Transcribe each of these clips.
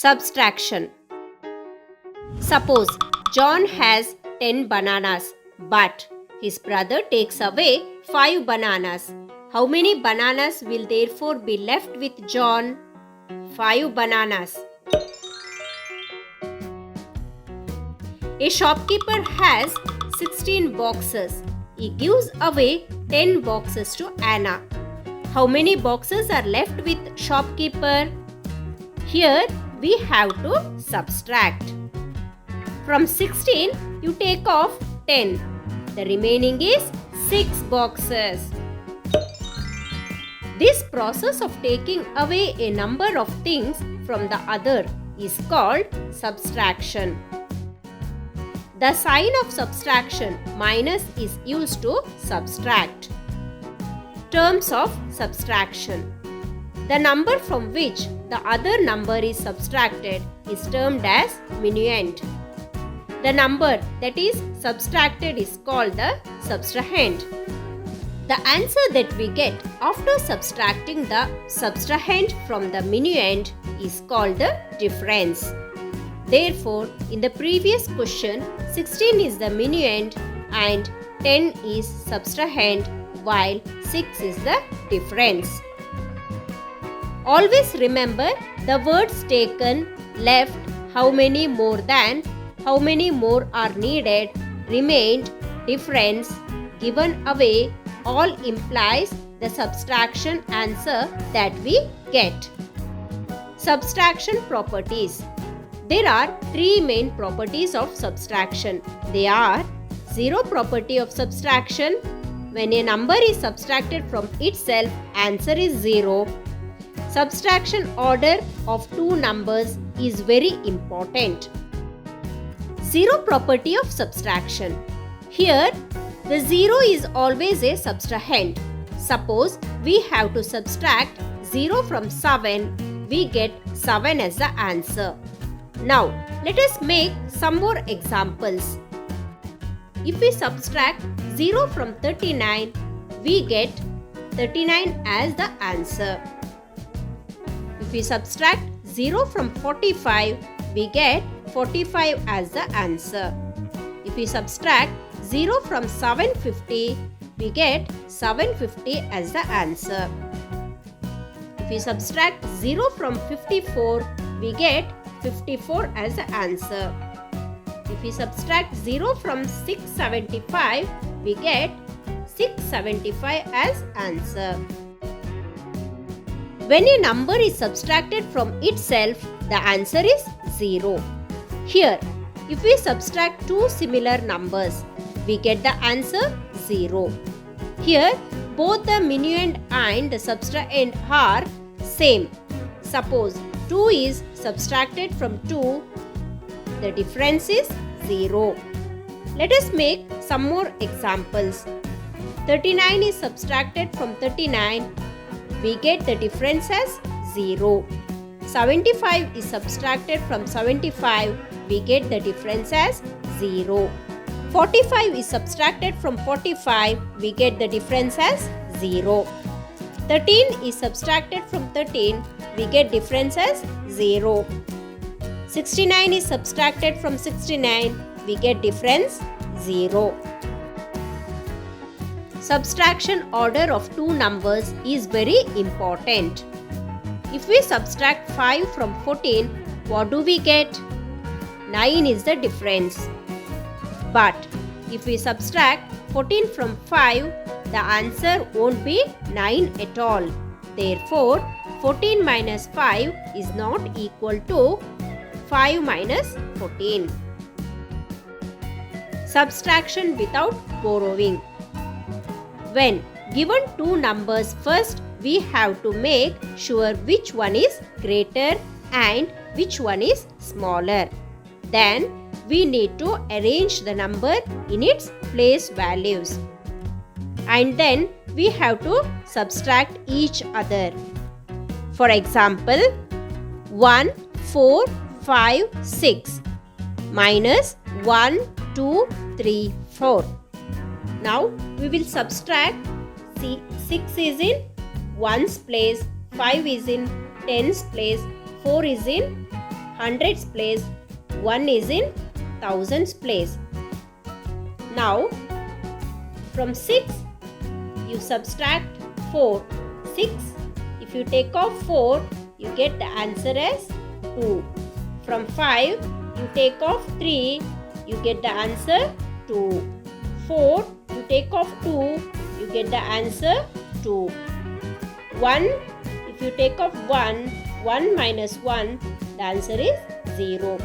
Subtraction. Suppose John has 10 bananas, but his brother takes away 5 bananas. How many bananas will therefore be left with John? 5 bananas. A shopkeeper has 16 boxes. He gives away 10 boxes to Anna. How many boxes are left with shopkeeper? Here we have to subtract. From 16 you take off 10. The remaining is 6 boxes. This process of taking away a number of things from the other is called subtraction. The sign of subtraction minus is used to subtract. Terms of subtraction. The number from which the other number is subtracted is termed as minuend. The number that is subtracted is called the subtrahend. The answer that we get after subtracting the subtrahend from the minuend is called the difference. Therefore, in the previous question, 16 is the minuend and 10 is subtrahend while 6 is the difference. Always remember the words taken, left, how many more than, how many more are needed, remained, difference, given away, all implies the subtraction answer that we get. Subtraction properties. There are 3 main properties of subtraction. They are zero property of subtraction. When a number is subtracted from itself, answer is 0. Subtraction order of 2 numbers is very important. Zero property of subtraction. Here, the 0 is always a subtrahend. Suppose we have to subtract 0 from 7, we get 7 as the answer. Now, let us make some more examples. If we subtract 0 from 39, we get 39 as the answer. If we subtract 0 from 45, we get 45 as the answer. If we subtract 0 from 750, we get 750 as the answer. If we subtract 0 from 54, we get 54 as the answer. If we subtract 0 from 675, we get 675 as answer. When a number is subtracted from itself, the answer is 0. Here, if we subtract 2 similar numbers, we get the answer 0. Here, both the minuend and the subtrahend are same. Suppose 2 is subtracted from 2, the difference is 0. Let us make some more examples. 39 is subtracted from 39, we get the difference as 0. 75 is subtracted from 75, we get the difference as 0. 45 is subtracted from 45, we get the difference as 0. 13 is subtracted from 13, we get difference as 0. 69 is subtracted from 69, we get difference 0. Subtraction order of 2 numbers is very important. If we subtract 5 from 14, what do we get? 9 is the difference. But if we subtract 14 from 5, the answer won't be 9 at all. Therefore, 14 minus 5 is not equal to 5 minus 14. Subtraction without borrowing. When given 2 numbers, first we have to make sure which one is greater and which one is smaller. Then we need to arrange the number in its place values. And then we have to subtract each other. For example, 1, 4, 5, 6 minus 1, 2, 3, 4. Now we will subtract. See, 6 is in 1's place, 5 is in 10's place, 4 is in hundreds place, 1 is in thousands place. Now from 6 you subtract 4. 6, if you take off 4, you get the answer as 2. From 5 you take off 3, you get the answer 2. 4, you take off 2, you get the answer 2. 1, if you take off 1, 1 minus 1, the answer is 0.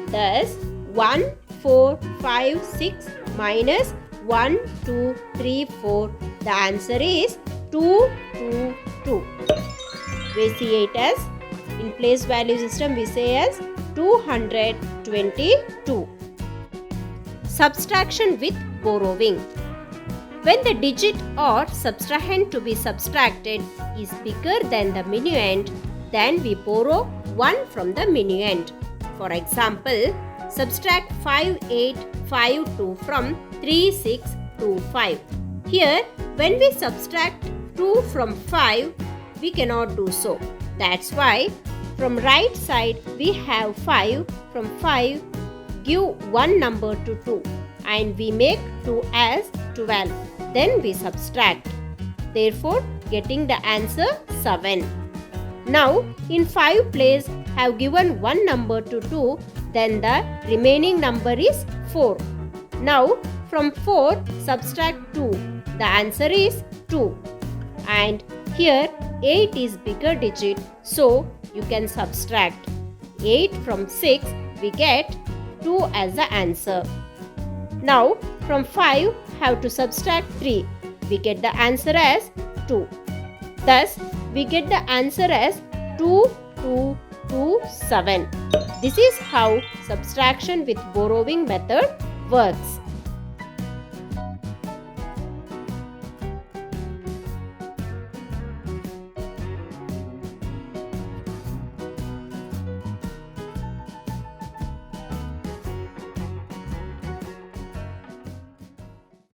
Thus 1, 4, 5, 6 minus 1, 2, 3, 4, the answer is 2, 2, 2. We see it as, in place value system we say as 222. Subtraction with borrowing. When the digit or subtrahend to be subtracted is bigger than the minuend, then we borrow 1 from the minuend. For example, subtract 5852 from 3625. Here, when we subtract 2 from 5, we cannot do so. That's why from right side we have 5. From 5, give one number to 2 and we make 2 as 12. Then we subtract. Therefore, getting the answer 7. Now, in 5 place have given one number to 2, then the remaining number is 4. Now, from 4 subtract 2. The answer is 2. And here 8 is bigger digit, so you can subtract. 8 from 6 we get 2 as the answer. Now from 5 have to subtract 3. We get the answer as 2. Thus we get the answer as 2227. This is how subtraction with borrowing method works.